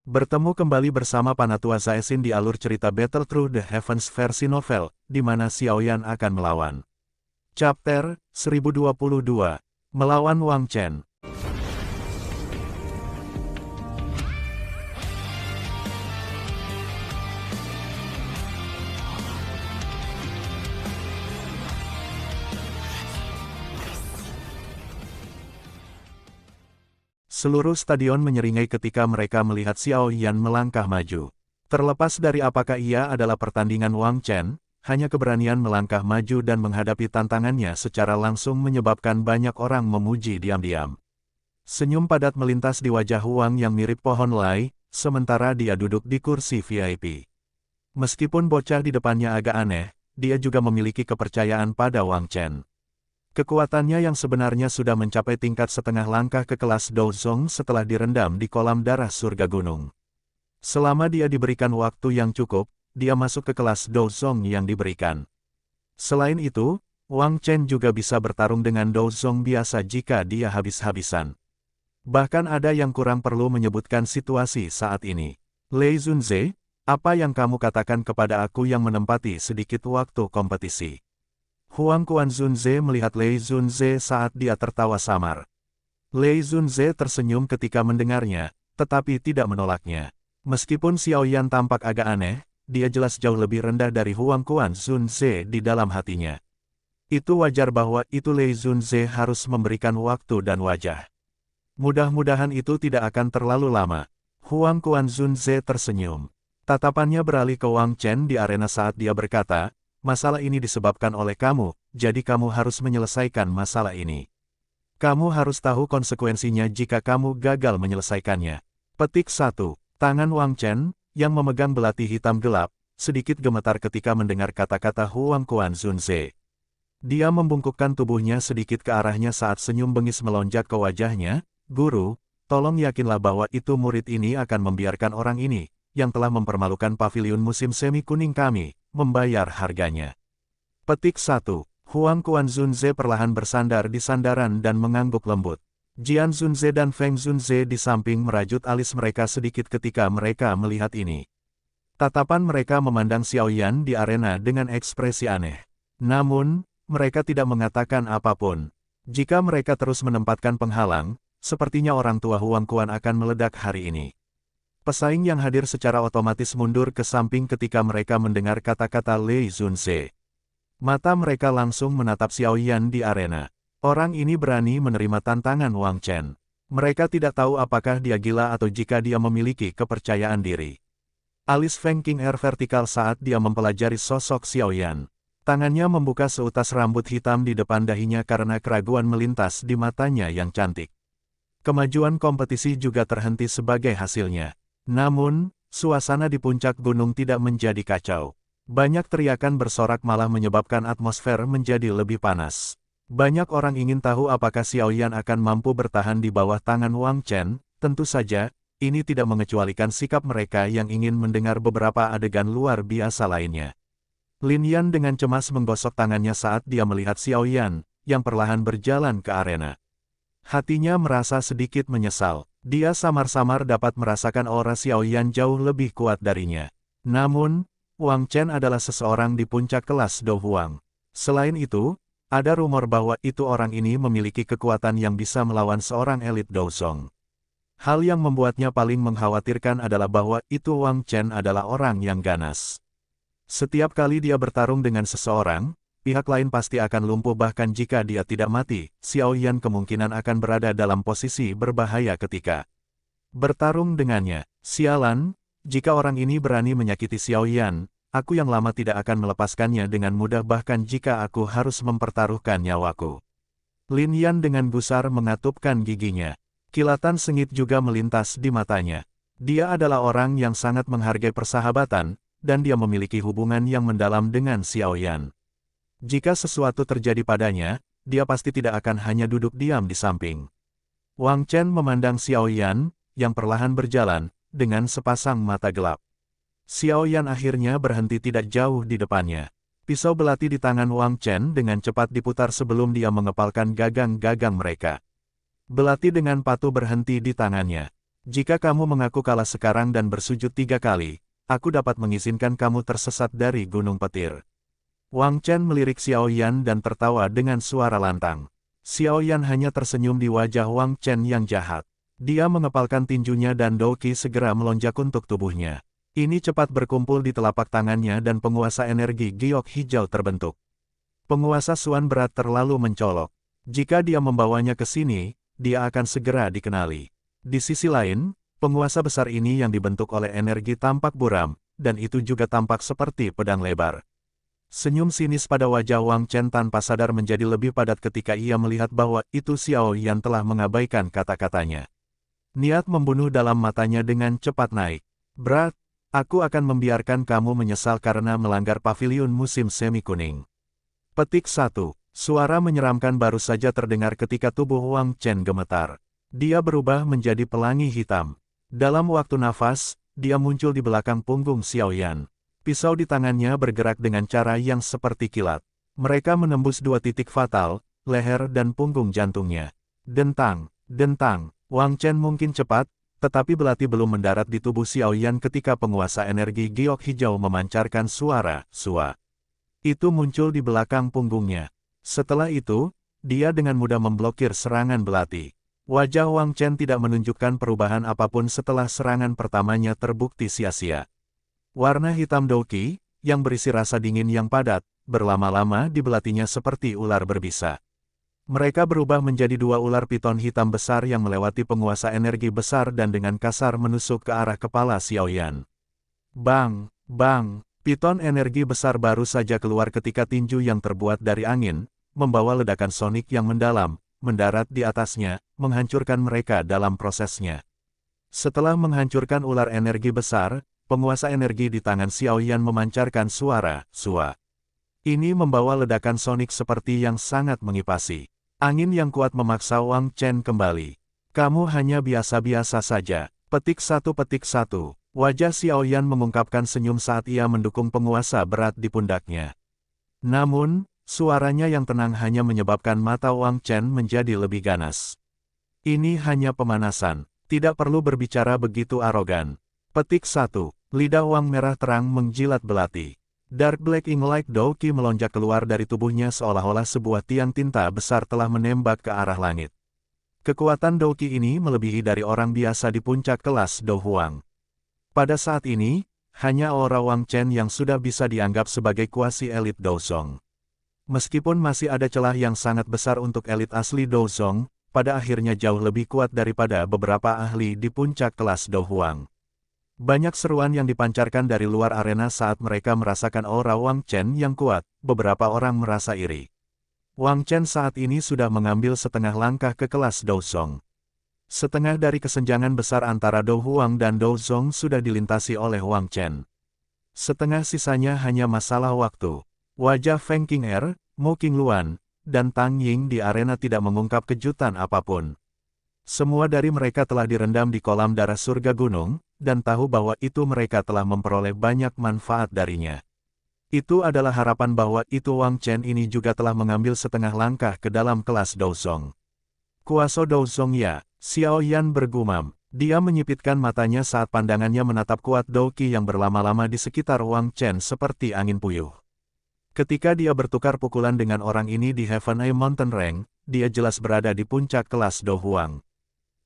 Bertemu kembali bersama Panatua Zaesin di alur cerita Battle Through the Heavens versi novel, di mana Xiaoyan akan melawan. Chapter 1022, Melawan Wang Chen. Seluruh stadion menyeringai ketika mereka melihat Xiaoyan melangkah maju. Terlepas dari apakah ia adalah pertandingan Wang Chen, hanya keberanian melangkah maju dan menghadapi tantangannya secara langsung menyebabkan banyak orang memuji diam-diam. Senyum padat melintas di wajah Huang yang mirip pohon lai, sementara dia duduk di kursi VIP. Meskipun bocah di depannya agak aneh, dia juga memiliki kepercayaan pada Wang Chen. Kekuatannya yang sebenarnya sudah mencapai tingkat setengah langkah ke kelas Douzong setelah direndam di kolam darah surga gunung. Selama dia diberikan waktu yang cukup, dia masuk ke kelas Douzong yang diberikan. Selain itu, Wang Chen juga bisa bertarung dengan Douzong biasa jika dia habis-habisan. Bahkan ada yang kurang perlu menyebutkan situasi saat ini. Lei Zunze, apa yang kamu katakan kepada aku yang menempati sedikit waktu kompetisi? Huang Quanzunze melihat Lei Zunze saat dia tertawa samar. Lei Zunze tersenyum ketika mendengarnya, tetapi tidak menolaknya. Meskipun Xiaoyan tampak agak aneh, dia jelas jauh lebih rendah dari Huang Quanzunze di dalam hatinya. Itu wajar bahwa itu Lei Zunze harus memberikan waktu dan wajah. Mudah-mudahan itu tidak akan terlalu lama. Huang Quanzunze tersenyum. Tatapannya beralih ke Wang Chen di arena saat dia berkata, masalah ini disebabkan oleh kamu, jadi kamu harus menyelesaikan masalah ini. Kamu harus tahu konsekuensinya jika kamu gagal menyelesaikannya. Petik 1. Tangan Wang Chen, yang memegang belati hitam gelap, sedikit gemetar ketika mendengar kata-kata Huang Quanzunze. Dia membungkukkan tubuhnya sedikit ke arahnya saat senyum bengis melonjak ke wajahnya. Guru, tolong yakinlah bahwa itu murid ini akan membiarkan orang ini, yang telah mempermalukan pavilion musim semi kuning kami, membayar harganya. Petik 1. Huang Quanzunze perlahan bersandar di sandaran dan mengangguk lembut. Jian Zunze dan Feng Zunze di samping merajut alis mereka sedikit ketika mereka melihat ini. Tatapan mereka memandang Xiaoyan di arena dengan ekspresi aneh. Namun, mereka tidak mengatakan apapun. Jika mereka terus menempatkan penghalang, sepertinya orang tua Huang Quan akan meledak hari ini. Pesaing yang hadir secara otomatis mundur ke samping ketika mereka mendengar kata-kata Lei Zunze. Mata mereka langsung menatap Xiaoyan di arena. Orang ini berani menerima tantangan Wang Chen. Mereka tidak tahu apakah dia gila atau jika dia memiliki kepercayaan diri. Alis Feng King Air vertikal saat dia mempelajari sosok Xiaoyan. Tangannya membuka seutas rambut hitam di depan dahinya karena keraguan melintas di matanya yang cantik. Kemajuan kompetisi juga terhenti sebagai hasilnya. Namun, suasana di puncak gunung tidak menjadi kacau. Banyak teriakan bersorak malah menyebabkan atmosfer menjadi lebih panas. Banyak orang ingin tahu apakah Xiaoyan akan mampu bertahan di bawah tangan Wang Chen. Tentu saja, ini tidak mengecualikan sikap mereka yang ingin mendengar beberapa adegan luar biasa lainnya. Lin Yan dengan cemas menggosok tangannya saat dia melihat Xiaoyan, yang perlahan berjalan ke arena. Hatinya merasa sedikit menyesal. Dia samar-samar dapat merasakan aura Xiaoyan jauh lebih kuat darinya. Namun, Wang Chen adalah seseorang di puncak kelas Do Huang. Selain itu, ada rumor bahwa itu orang ini memiliki kekuatan yang bisa melawan seorang elit Douzong. Hal yang membuatnya paling mengkhawatirkan adalah bahwa itu Wang Chen adalah orang yang ganas. Setiap kali dia bertarung dengan seseorang, pihak lain pasti akan lumpuh bahkan jika dia tidak mati, Xiaoyan kemungkinan akan berada dalam posisi berbahaya ketika bertarung dengannya. Sialan, jika orang ini berani menyakiti Xiaoyan, aku yang lama tidak akan melepaskannya dengan mudah bahkan jika aku harus mempertaruhkan nyawaku. Lin Yan dengan gusar mengatupkan giginya. Kilatan sengit juga melintas di matanya. Dia adalah orang yang sangat menghargai persahabatan, dan dia memiliki hubungan yang mendalam dengan Xiaoyan. Jika sesuatu terjadi padanya, dia pasti tidak akan hanya duduk diam di samping. Wang Chen memandang Xiaoyan, yang perlahan berjalan, dengan sepasang mata gelap. Xiaoyan akhirnya berhenti tidak jauh di depannya. Pisau belati di tangan Wang Chen dengan cepat diputar sebelum dia mengepalkan gagang-gagang mereka. Belati dengan patuh berhenti di tangannya. Jika kamu mengaku kalah sekarang dan bersujud 3 kali, aku dapat mengizinkan kamu tersesat dari Gunung Petir. Wang Chen melirik Xiao Yan dan tertawa dengan suara lantang. Xiao Yan hanya tersenyum di wajah Wang Chen yang jahat. Dia mengepalkan tinjunya dan Douqi segera melonjak untuk tubuhnya. Ini cepat berkumpul di telapak tangannya dan penguasa energi giok hijau terbentuk. Penguasa Suan berat terlalu mencolok. Jika dia membawanya ke sini, dia akan segera dikenali. Di sisi lain, penguasa besar ini yang dibentuk oleh energi tampak buram, dan itu juga tampak seperti pedang lebar. Senyum sinis pada wajah Wang Chen tanpa sadar menjadi lebih padat ketika ia melihat bahwa itu Xiao Yan telah mengabaikan kata-katanya. Niat membunuh dalam matanya dengan cepat naik. Berat, aku akan membiarkan kamu menyesal karena melanggar pavilion musim semi kuning. Petik 1. Suara menyeramkan baru saja terdengar ketika tubuh Wang Chen gemetar. Dia berubah menjadi pelangi hitam. Dalam waktu nafas, dia muncul di belakang punggung Xiao Yan. Pisau di tangannya bergerak dengan cara yang seperti kilat. Mereka menembus 2 titik fatal, leher dan punggung jantungnya. Dentang, dentang. Wang Chen mungkin cepat, tetapi belati belum mendarat di tubuh Xiao Yan ketika penguasa energi giok hijau memancarkan suara, sua. Itu muncul di belakang punggungnya. Setelah itu, dia dengan mudah memblokir serangan belati. Wajah Wang Chen tidak menunjukkan perubahan apapun setelah serangan pertamanya terbukti sia-sia. Warna hitam Douqi, yang berisi rasa dingin yang padat, berlama-lama di belatinya seperti ular berbisa. Mereka berubah menjadi 2 ular piton hitam besar yang melewati penguasa energi besar dan dengan kasar menusuk ke arah kepala Xiao Yan. Bang, bang, piton energi besar baru saja keluar ketika tinju yang terbuat dari angin, membawa ledakan sonik yang mendalam, mendarat di atasnya, menghancurkan mereka dalam prosesnya. Setelah menghancurkan ular energi besar, penguasa energi di tangan Xiao Yan memancarkan suara, sua. Ini membawa ledakan sonik seperti yang sangat mengipasi. Angin yang kuat memaksa Wang Chen kembali. Kamu hanya biasa-biasa saja. Petik 1. Wajah Xiao Yan mengungkapkan senyum saat ia mendukung penguasa berat di pundaknya. Namun, suaranya yang tenang hanya menyebabkan mata Wang Chen menjadi lebih ganas. Ini hanya pemanasan, tidak perlu berbicara begitu arogan. Petik 1. Lidah Wang merah terang menjilat belati. Dark Black Ink Like Douqi melonjak keluar dari tubuhnya seolah-olah sebuah tiang tinta besar telah menembak ke arah langit. Kekuatan Douqi ini melebihi dari orang biasa di puncak kelas Do Huang. Pada saat ini, hanya aura Wang Chen yang sudah bisa dianggap sebagai kuasi elit Douzong. Meskipun masih ada celah yang sangat besar untuk elit asli Douzong, pada akhirnya jauh lebih kuat daripada beberapa ahli di puncak kelas Do Huang. Banyak seruan yang dipancarkan dari luar arena saat mereka merasakan aura Wang Chen yang kuat, beberapa orang merasa iri. Wang Chen saat ini sudah mengambil setengah langkah ke kelas Douzong. Setengah dari kesenjangan besar antara Do Huang dan Douzong sudah dilintasi oleh Wang Chen. Setengah sisanya hanya masalah waktu. Wajah Feng Qing'er, Mo Qingluan, dan Tang Ying di arena tidak mengungkap kejutan apapun. Semua dari mereka telah direndam di kolam darah surga gunung, dan tahu bahwa itu mereka telah memperoleh banyak manfaat darinya. Itu adalah harapan bahwa itu Wang Chen ini juga telah mengambil setengah langkah ke dalam kelas Douzong. Kuasa Douzong ya, Xiao Yan bergumam. Dia menyipitkan matanya saat pandangannya menatap kuat Douqi yang berlama-lama di sekitar Wang Chen seperti angin puyuh. Ketika dia bertukar pukulan dengan orang ini di Heaven Eye Mountain Rank, dia jelas berada di puncak kelas Do Huang.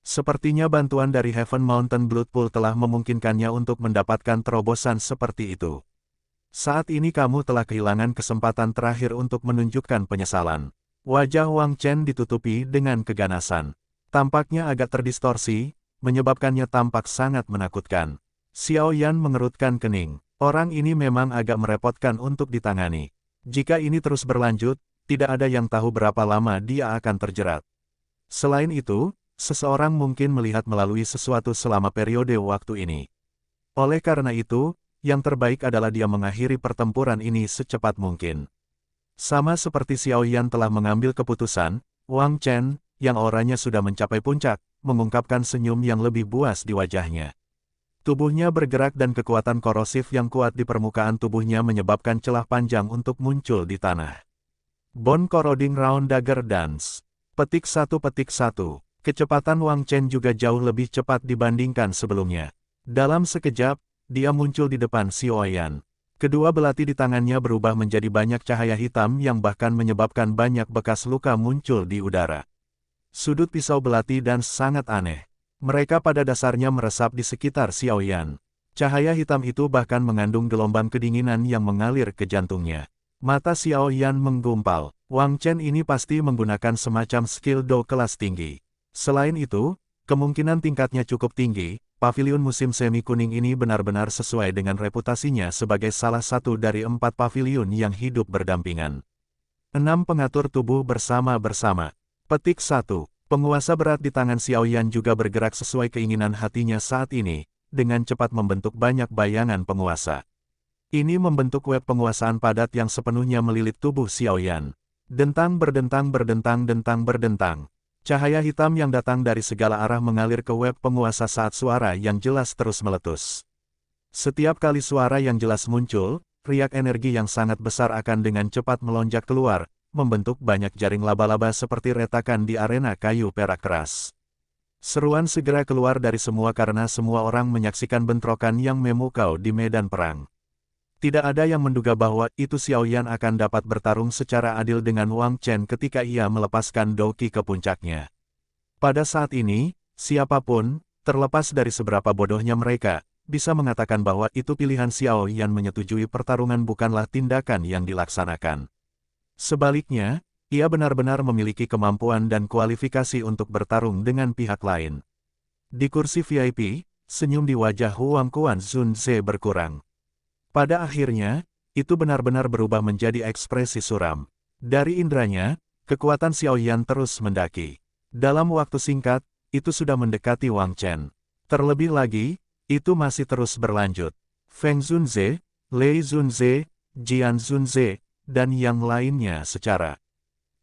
Sepertinya bantuan dari Heaven Mountain Blood Pool telah memungkinkannya untuk mendapatkan terobosan seperti itu. Saat ini kamu telah kehilangan kesempatan terakhir untuk menunjukkan penyesalan. Wajah Wang Chen ditutupi dengan keganasan. Tampaknya agak terdistorsi, menyebabkannya tampak sangat menakutkan. Xiao Yan mengerutkan kening. Orang ini memang agak merepotkan untuk ditangani. Jika ini terus berlanjut, tidak ada yang tahu berapa lama dia akan terjerat. Selain itu, seseorang mungkin melihat melalui sesuatu selama periode waktu ini. Oleh karena itu, yang terbaik adalah dia mengakhiri pertempuran ini secepat mungkin. Sama seperti Xiao Yan telah mengambil keputusan, Wang Chen, yang auranya sudah mencapai puncak, mengungkapkan senyum yang lebih buas di wajahnya. Tubuhnya bergerak dan kekuatan korosif yang kuat di permukaan tubuhnya menyebabkan celah panjang untuk muncul di tanah. Bone Corroding Round Dagger Dance. Petik 1. Kecepatan Wang Chen juga jauh lebih cepat dibandingkan sebelumnya. Dalam sekejap, dia muncul di depan Xiao Yan. Kedua belati di tangannya berubah menjadi banyak cahaya hitam yang bahkan menyebabkan banyak bekas luka muncul di udara. Sudut pisau belati dan sangat aneh. Mereka pada dasarnya meresap di sekitar Xiao Yan. Cahaya hitam itu bahkan mengandung gelombang kedinginan yang mengalir ke jantungnya. Mata Xiao Yan menggumpal. Wang Chen ini pasti menggunakan semacam skill Do kelas tinggi. Selain itu, kemungkinan tingkatnya cukup tinggi. Paviliun musim semi kuning ini benar-benar sesuai dengan reputasinya sebagai salah satu dari 4 paviliun yang hidup berdampingan. 6 pengatur tubuh bersama-bersama. Petik 1. Penguasa berat di tangan Xiao Yan juga bergerak sesuai keinginan hatinya saat ini, dengan cepat membentuk banyak bayangan penguasa. Ini membentuk web penguasaan padat yang sepenuhnya melilit tubuh Xiao Yan. Dentang berdentang berdentang dentang berdentang. Cahaya hitam yang datang dari segala arah mengalir ke web penguasa saat suara yang jelas terus meletus. Setiap kali suara yang jelas muncul, riak energi yang sangat besar akan dengan cepat melonjak keluar, membentuk banyak jaring laba-laba seperti retakan di arena kayu perak keras. Seruan segera keluar dari semua karena semua orang menyaksikan bentrokan yang memukau di medan perang. Tidak ada yang menduga bahwa itu Xiao Yan akan dapat bertarung secara adil dengan Wang Chen ketika ia melepaskan Douqi ke puncaknya. Pada saat ini, siapapun, terlepas dari seberapa bodohnya mereka, bisa mengatakan bahwa itu pilihan Xiao Yan menyetujui pertarungan bukanlah tindakan yang dilaksanakan. Sebaliknya, ia benar-benar memiliki kemampuan dan kualifikasi untuk bertarung dengan pihak lain. Di kursi VIP, senyum di wajah Huang Quan Zunze berkurang. Pada akhirnya, itu benar-benar berubah menjadi ekspresi suram. Dari indranya, kekuatan Xiao Yan terus mendaki. Dalam waktu singkat, itu sudah mendekati Wang Chen. Terlebih lagi, itu masih terus berlanjut. Feng Zunze, Lei Zunze, Jian Zunze, dan yang lainnya secara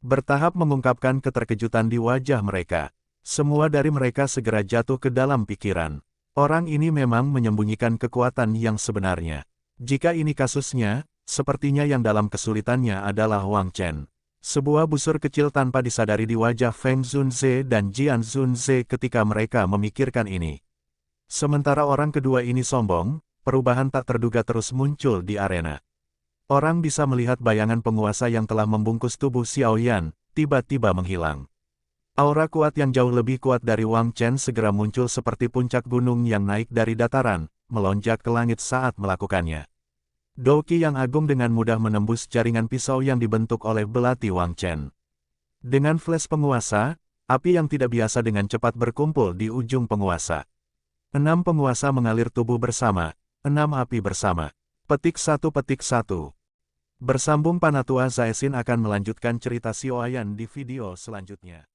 bertahap mengungkapkan keterkejutan di wajah mereka. Semua dari mereka segera jatuh ke dalam pikiran. Orang ini memang menyembunyikan kekuatan yang sebenarnya. Jika ini kasusnya, sepertinya yang dalam kesulitannya adalah Wang Chen. Sebuah busur kecil tanpa disadari di wajah Feng Zunze dan Jian Zunze ketika mereka memikirkan ini. Sementara orang kedua ini sombong, perubahan tak terduga terus muncul di arena. Orang bisa melihat bayangan penguasa yang telah membungkus tubuh Xiao Yan, tiba-tiba menghilang. Aura kuat yang jauh lebih kuat dari Wang Chen segera muncul seperti puncak gunung yang naik dari dataran, melonjak ke langit saat melakukannya. Douqi yang agung dengan mudah menembus jaringan pisau yang dibentuk oleh belati Wang Chen. Dengan flash penguasa, api yang tidak biasa dengan cepat berkumpul di ujung penguasa. 6 penguasa mengalir tubuh bersama, 6 api bersama. Petik 1. Bersambung Panatua Zaesin akan melanjutkan cerita Xiao Yan di video selanjutnya.